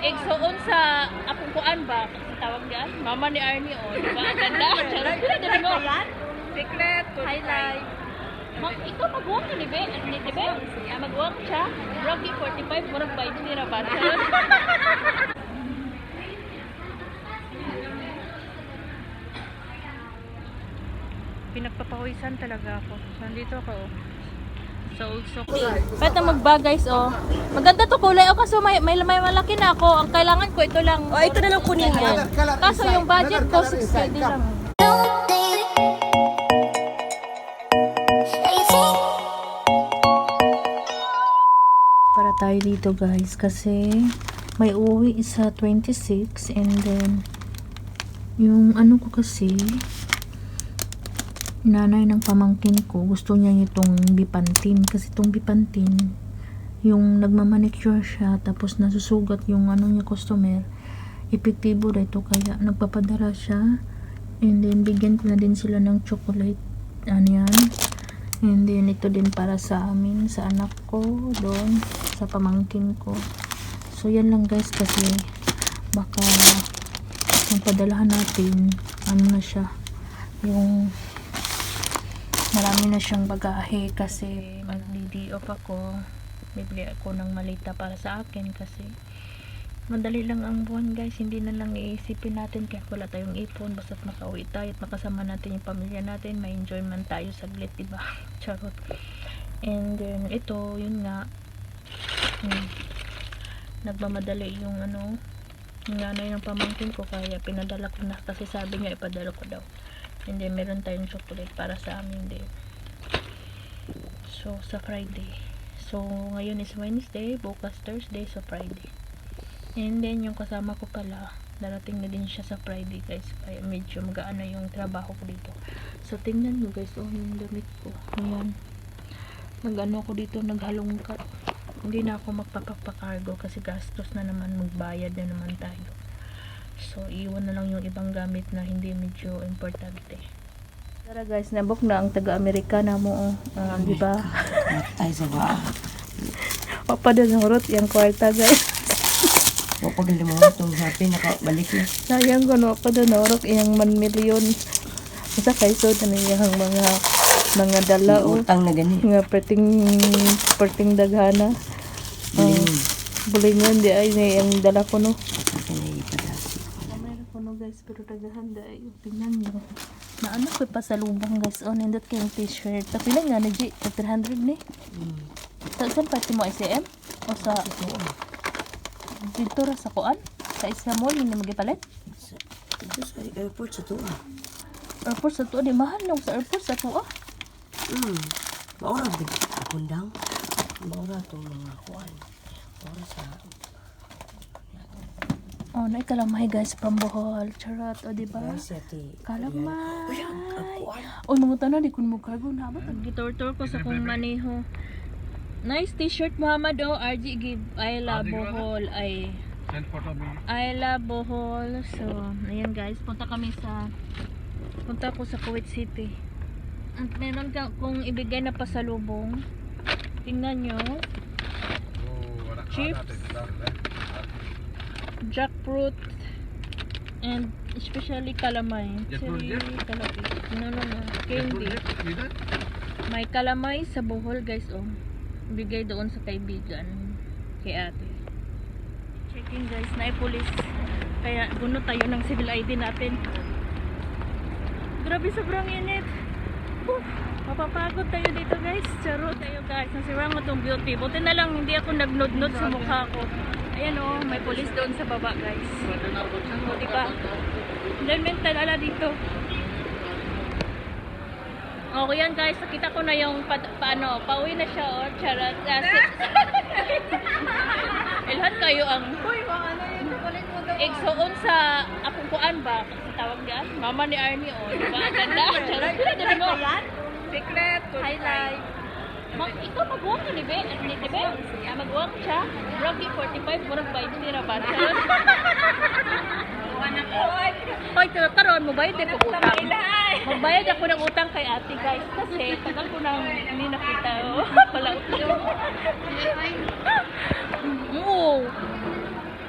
Igsuon sa akong kuan ba? Kasi tawag diyan, mama ni Arnie o, di ba? Ang ganda. Charot ko na mo. Secret. Highlight. Ikaw magwang ka ni Be? Ni Be? Magwang siya. Rocky 45, murag 5 ni Rabat. Charot. Pinagpapawisan talaga ako. Nandito ako. Sa Old Sock. Kahit na magba guys, oh. Maganda to kulay. Oh, kaso may malaki na ako. Ang kailangan ko ito lang. Oh, ito na lang kunin mo. Kaso yung budget ko, 6 lang. Para tayo dito guys. Kasi may uwi sa 26. And then, yung ano ko kasi, nanay ng pamangkin ko, gusto niya itong Bipantin. Kasi itong Bipantin, yung nagmamanicure siya, tapos nasusugat yung ano niya customer, epektibo na ito. Kaya nagpapadala siya. And then, bigyan ko na din sila ng chocolate. Ano yan. And then, ito din para sa amin, sa anak ko, doon, sa pamangkin ko. So, yan lang guys, kasi baka magpadalahan natin, ano na siya, yung marami na siyang bagahe kasi magdi-off ako. Bibili ako ng malita para sa akin kasi madali lang ang buwan guys. Hindi na lang iisipin natin kahit wala tayong ipon. Basta't makauwi tayo at makasama natin yung pamilya natin. May enjoyment tayo saglit, diba? Charot. And then ito, yun nga, nagmamadali yung ano, yung nanay ng pamangkin ko. Kaya pinadala ko na kasi sabi niya ipadala ko daw. Hindi, meron tayong chocolate para sa amin din. So, sa Friday. So, ngayon is Wednesday, bukas Thursday, so Friday. And then, yung kasama ko pala, darating na din siya sa Friday, guys. Kaya medyo magaan na yung trabaho ko dito. So, tingnan nyo, guys, oh, yung damit ko. Ayan. Nag-ano ko dito, naghalongkat. Hindi na ako magpapakargo kasi gastos na naman, magbayad na naman tayo. So, iwan na lang yung ibang gamit na hindi medyo importante. Tara guys, nabok na ang taga-Amerika na mo. Di ba? Ay, sawa. Papa doon hurot yung kwarta guys. Pag mo itong happy, nakabalik na. Sayang ko no, pa doon hurot yung 1 million. Basta kayso na yung mga dala o. Utang na gani. Nga perting daghana. Bulingon di ay na yung dala ko no. Guys, pero tagahanda ay tingnan nyo na ano ko pa sa lubang guys. Oh, nindot kayong t-shirt tapi lang nga na G 300 ni saan pati mo ICM o sa dito ra sa kuan sa isa mall hindi magipalit Ito sa airport sa tuwa. Airport sa tuwa di mahal lang sa airport sa tuwa. Maura din akundang. Maura itong mga kuan. Maura sa oh, na kalamay guys, pambohol. Charot, o diba? Kalamay. O, mga tanong, di ko mo cargo na ba? Gitor-tor ko sa kong maneho. Nice t-shirt, Muhammad. O, RG give, I love Bohol. I love Bohol. So, ayan guys, punta ko sa Kuwait City. At meron kung ibigay na pasalubong. Tingnan nyo. Chips. Jackfruit and especially calamay. Candy. May calamay sa Bohol guys oh. Bigay doon sa kaibigan kay ate. Checking guys, na police. Kaya guno tayo ng civil ID natin. Grabe sobrang init. Mapapagod tayo dito guys. Charo tayo guys. Nasirang mo itong beauty. Buti na lang hindi ako nagnod-nod sa mukha ko. Ayan oh, may police doon sa baba guys. O diba? Environmental ala dito. Okay yan guys, nakita ko na yung paano, pauwi na siya oh, charot. Ilhan kayo ang igsuon sa akong kuan ba? Kasi tawag diyan, mama ni Arnie oh, diba? Ang ganda. Charot mo. Secret. Highlight. Ikaw magwang ka ni Be? Ni Be? Magwang siya. Rocky 45, murag 5 ni Rabat. Hoy, karon mo bayad ko utang. Magbayad ako ng utang kay ate guys. Kasi tagal ko nang hindi nakita. Pala utang. Oo.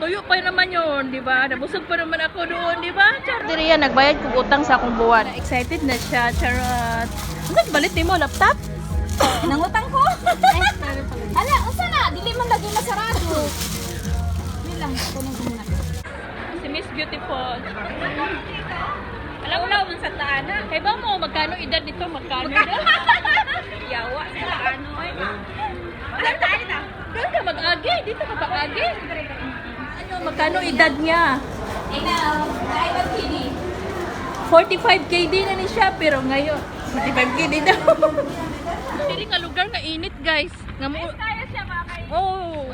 Tuyo pa naman yun, di ba? Nabusog pa naman ako doon, di ba? Charot. Diriya, nagbayad kong utang sa akong buwan. Excited na siya, charot. Ano balit ni mo, laptop? Nangutang ko. Ala, usa na, dili man lagi masarado. Wait lang, kunin ko muna. Si Miss Beautiful. Alam mo na, sa taana. Kaya ba mo, magkano edad nito? Magkano edad? Yawa sa ano eh. Wala tayo na. Doon ka mag-agi. Dito ka mag-agi. Ano, magkano edad niya? Ina, naibag kini. 45 KD na ni siya, pero ngayon, 45 KD daw. Hindi nga lugar nga init, guys. Nga mo... Kaya siya makakay. Oh!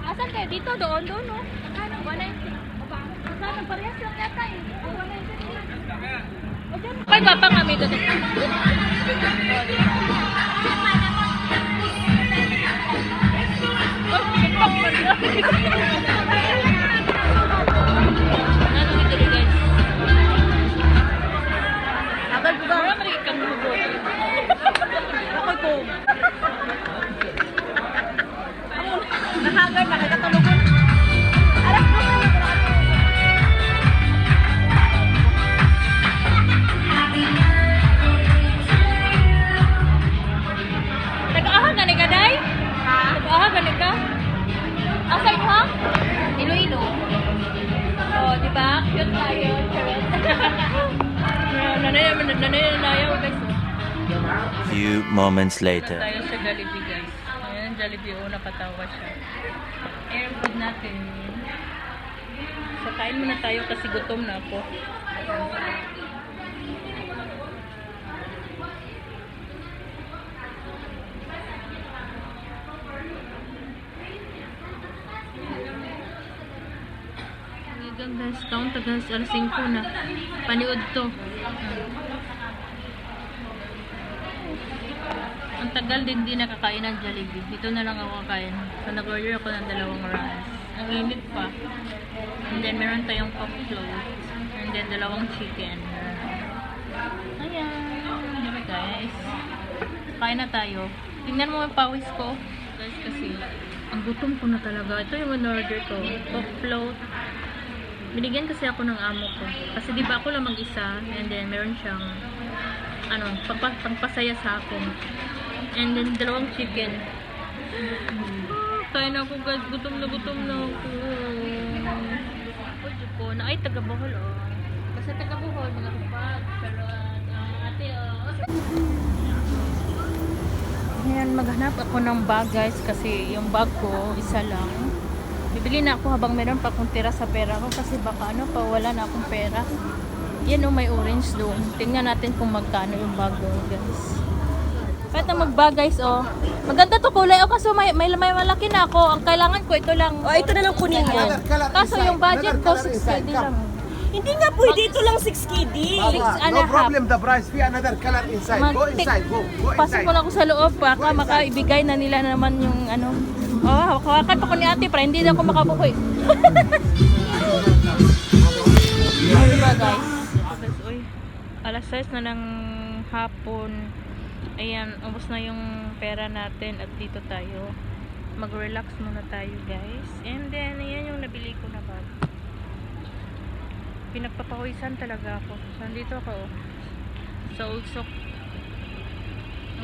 Asan kayo? Dito, doon, no? Magkano? 190. Magkano? Parehas lang yata eh. 190. Pag ba pang kami doon? Agad ko ba? Wala mali kang lugo. Ako ko. Nahagan na, nagkatulugon. Aras ko na. Nag-aahan na ni ka, Day? Ha? Nag-aahan na ni ka? Asay mo, ha? Iloilo. Oh, di ba? Cute tayo. Charot. Nanay-nanayaw, guys. Few moments later. Tayo sa Jollibee, guys. Ayan, Jollibee. Oh, napatawa siya. Airfood natin. So, kain muna tayo kasi gutom na ako. Hanggang guys, count guys, alas 5 na. Paniod to. Ang tagal din nakakain ng Jollibee. Dito na lang ako kakain. So nag-order ako ng 2 rice. Ang init pa. And then meron tayong pop float. And then 2 chicken. Ayan. Diba guys? Kain na tayo. Tingnan mo yung pawis ko. Guys kasi ang gutom ko na talaga. Ito yung in-order ko. Pop float. Binigyan kasi ako ng amo ko. Kasi di ba ako lang mag-isa. And then meron siyang pagpasaya sa akin. And then 2 chicken. Kaya na ako guys. Gutom na ako. Ojo ko. Na ay taga Bohol oh. Kasi taga Bohol mga kapag. Pero ate Ngayon maghanap ako ng bag guys. Kasi yung bag ko isa lang. Bibili na ako habang meron pa akong tira sa pera ko kasi baka wala na akong pera. Yan may orange doon. Tingnan natin kung magkano yung bag guys. Kahit na mag-bag guys Maganda to kulay kaso may malaki na ako. Ang kailangan ko ito lang. Ito na lang kunin mo. Kaso yung budget ko 6KD lang. Hindi nga pwede, ito lang 6KD. No problem, the price. We another color inside. Go inside. Go Pasok inside. ko na ako sa loob baka makaibigay na nila naman yung hawakan pa ko ni ate para hindi na ako makabukoy. Diba guys? Uy, alas 6 na ng hapon. Ayan, ubos na yung pera natin at dito tayo. Mag-relax muna tayo guys. And then, ayan yung nabili ko na bag. Pinagpapawisan talaga ako. So, nandito ako sa Ulsok.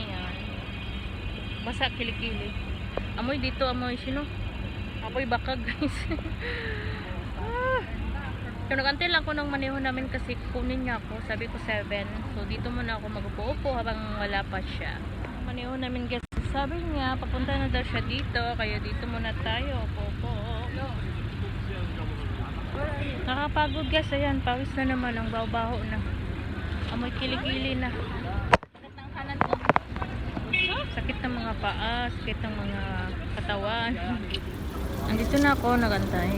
Ayan. Basa kilikili. Amoy dito, amoy sino? Amoy baka guys. So nag-antay lang ako ng maneho namin kasi kunin niya ako. Sabi ko 7. So dito muna ako mag-upo-upo habang wala pa siya. Maneho namin guys. Sabi niya papunta na daw siya dito. Kaya dito muna tayo. Upo-upo. Nakapagod guys. Ayan, pawis na naman. Ang baho-baho na. Amoy kilikili na. Sakit ng kanan ko. Sakit ng mga paa. Sakit ng mga katawan. Andito na ako nagantay.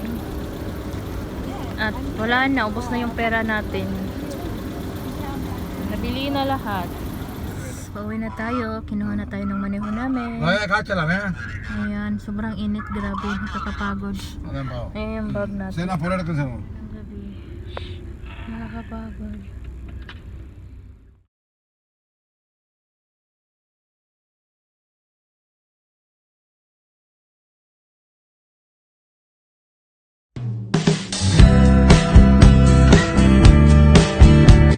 At wala na, ubos na yung pera natin. Nabili na lahat. Pauwi na tayo. Kinuha na tayo ng maneho namin. Ayan, sobrang init. Grabe, nakakapagod. Ayan yung bag natin. Ang gabi. Nakakapagod.